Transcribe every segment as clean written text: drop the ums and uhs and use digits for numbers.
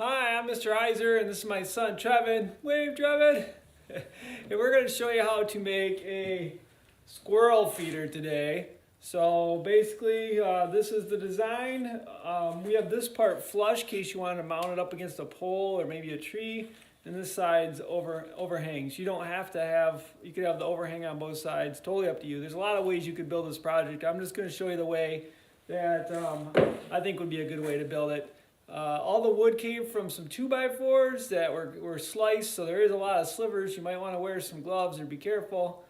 Hi, I'm Mr. Heiser, and this is my son Trevin. Wave, Trevin! And we're going to show you how to make a squirrel feeder today. So basically, this is the design. We have this part flush in case you want to mount it up against a pole or maybe a tree. And this side's overhangs. You don't have to have, you could have the overhang on both sides, totally up to you. There's a lot of ways you could build this project. I'm just going to show you the way that I think would be a good way to build it. All the wood came from some 2x4s that were sliced, so there is a lot of slivers. You might want to wear some gloves or be careful.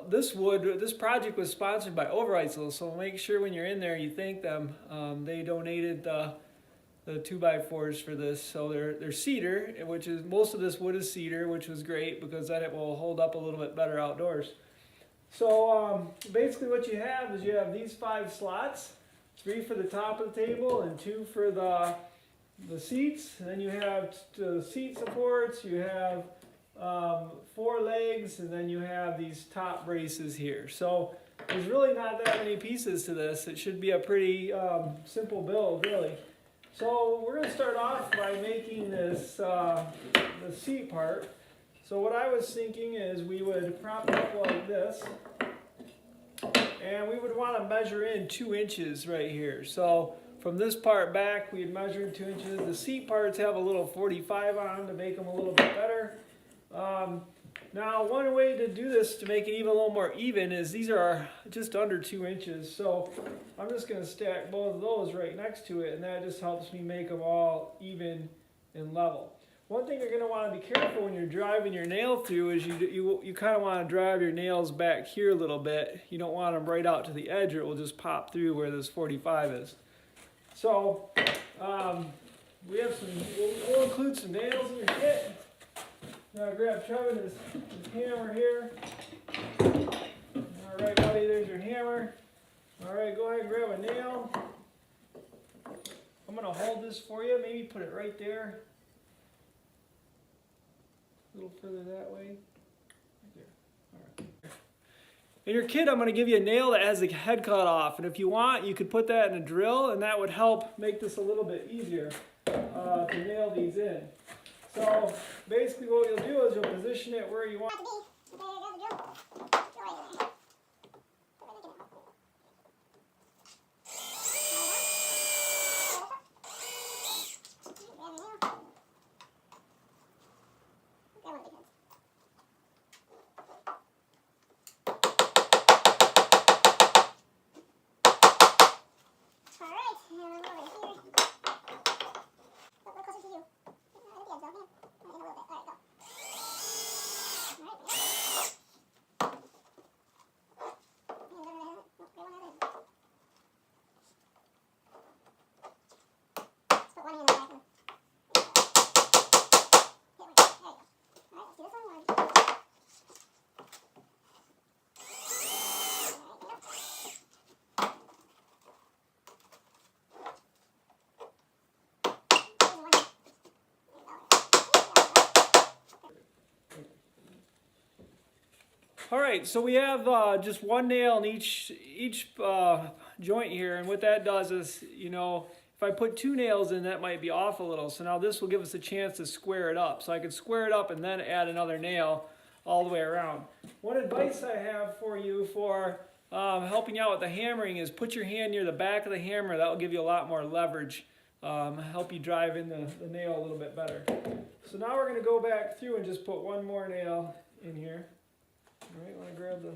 This project was sponsored by Overijssel, so make sure when you're in there you thank them. They donated the 2x4s for this, so they're cedar, which is most of this wood is cedar, which was great because then it will hold up a little bit better outdoors. So basically what you have is you have these 5 slots. 3 for the top of the table and 2 for the seats. And then you have the seat supports, you have 4 legs, and then you have these top braces here. So there's really not that many pieces to this. It should be a pretty simple build, really. So we're going to start off by making this the seat part. So what I was thinking is we would prop it up like this. And we would want to measure in 2 inches right here. So from this part back, we'd measure in 2 inches. The seat parts have a little 45 on them to make them a little bit better. Now, one way to do this to make it even a little more even is these are just under 2 inches. So I'm just going to stack both of those right next to it, and that just helps me make them all even and level. One thing you're going to want to be careful when you're driving your nail through is you kind of want to drive your nails back here a little bit. You don't want them right out to the edge or it will just pop through where this 45 is. So we have we'll include some nails in your kit. Now grab Trevin his hammer here. All right, buddy, there's your hammer. All right, go ahead and grab a nail. I'm going to hold this for you. Maybe put it right there. A little further that way. Right there. All right. In your kit, I'm going to give you a nail that has the head cut off. And if you want, you could put that in a drill, and that would help make this a little bit easier to nail these in. So basically what you'll do is you'll position it where you want it to be. All right, so we have just one nail in each joint here, and what that does is, you know, if I put 2 nails in, that might be off a little. So now this will give us a chance to square it up. So I could square it up and then add another nail all the way around. One advice I have for you for helping out with the hammering is put your hand near the back of the hammer. That will give you a lot more leverage, help you drive in the nail a little bit better. So now we're going to go back through and just put one more nail in here. All right, want to grab the...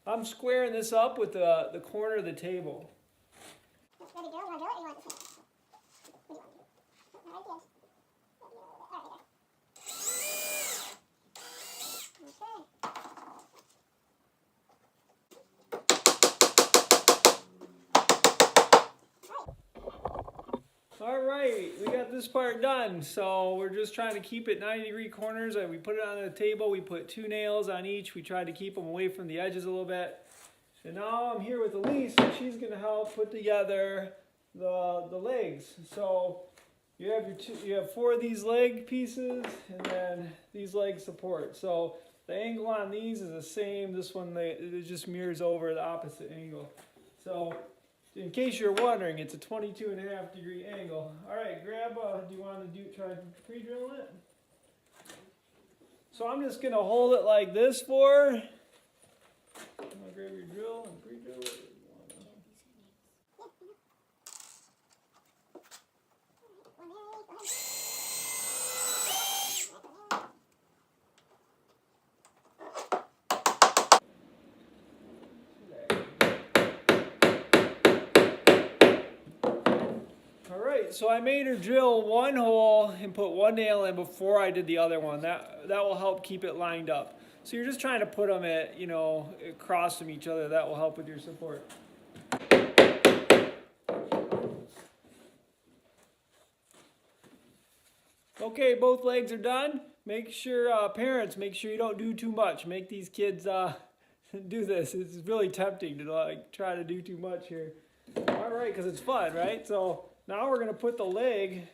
I'm squaring this up with the corner of the table. Ready to go? You want to drill it or you want to finish? What do you want to do? Right there. All right, we got this part done. So we're just trying to keep it 90-degree corners. We put it on the table. We put 2 nails on each. We tried to keep them away from the edges a little bit. And now I'm here with Elise, and she's going to help put together the legs. So you have 4 of these leg pieces, and then these leg supports. So the angle on these is the same. This one it just mirrors over the opposite angle. So In case you're wondering, it's a 22.5-degree angle. All right, grab. Do you want to try pre-drilling it? So I'm just gonna hold it like this for. I'm gonna grab your drill and pre-drill it. Alright, so I made her drill one hole and put one nail in before I did the other one. That will help keep it lined up. So you're just trying to put them at, across from each other. That will help with your support. Okay, both legs are done. Make sure, parents, make sure you don't do too much. Make these kids do this. It's really tempting to try to do too much here. Alright, because it's fun, right? So now we're going to put the leg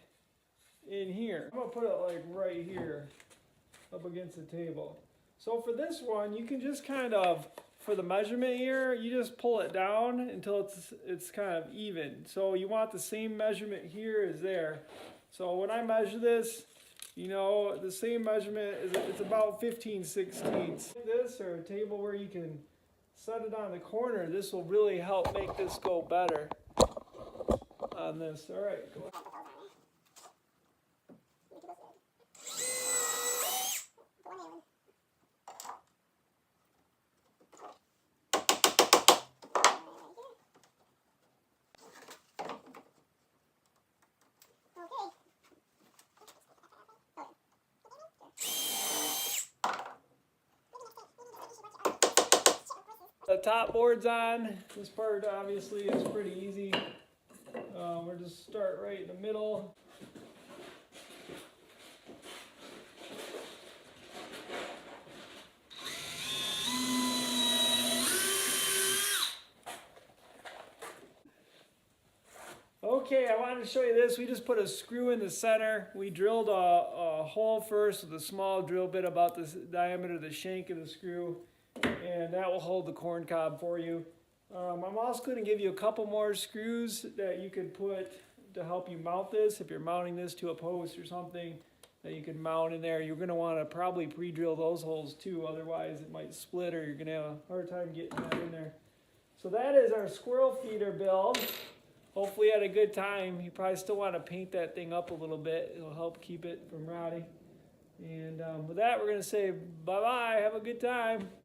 in here. I'm going to put it right here up against the table. So for this one, you can just kind of, for the measurement here, you just pull it down until it's kind of even. So you want the same measurement here as there. So when I measure this, the same measurement it's about 15/16. This or a table where you can set it on the corner, this will really help make this go better on this. All right, go ahead. The top board's on. This part obviously is pretty easy. We'll just start right in the middle. Okay, I wanted to show you this. We just put a screw in the center. We drilled a hole first with a small drill bit about the diameter of the shank of the screw, and that will hold the corn cob for you. I'm also going to give you a couple more screws that you could put to help you mount this. If you're mounting this to a post or something that you can mount in there, you're going to want to probably pre-drill those holes too, otherwise it might split or you're going to have a hard time getting that in there. So that is our squirrel feeder build. Hopefully you had a good time. You probably still want to paint that thing up a little bit. It'll help keep it from rotting. And with that, we're going to say bye-bye. Have a good time.